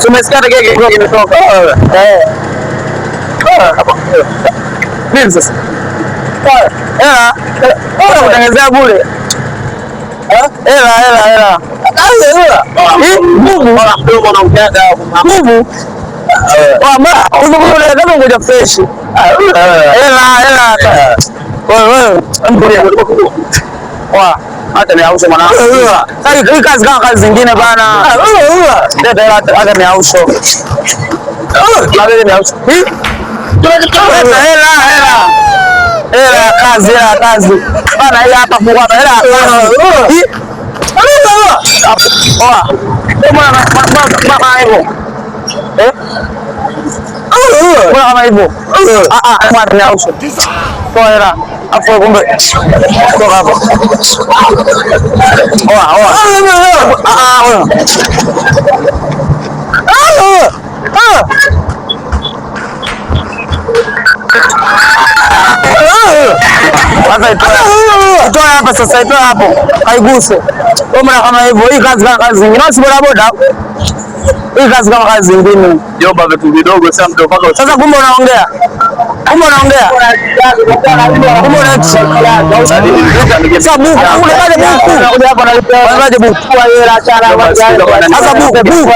Tumesikia kile kitu kimetoka. Nini sasa? Kutengenezea bure. Hela. Nguvu. Kama ngoja fresh. Hela. Hata ni ausho mwanangu. Hii kazi kama kazi zingine bana. Hata ni ausho. Hela kazi. Bana hii hapa kwa hapa hela kazi. Mama hivyo. Kama hivyo. Mwana ni ausho. Toa hela. Afu kumbe. Toka hapo. Itoa hapa sasa, itoa hapo. Kaiguse. Kama hivyo, hii kazi kama kazi nyingine. Nasi boda. Hii kazi kama kazi zingine. Jomba vitu vidogo sana mtu mpaka sasa kumbe unaongea. Kumbe unaongea. Kumbe sasa buku. Unaje buku? Unaje buku? Sasa buku.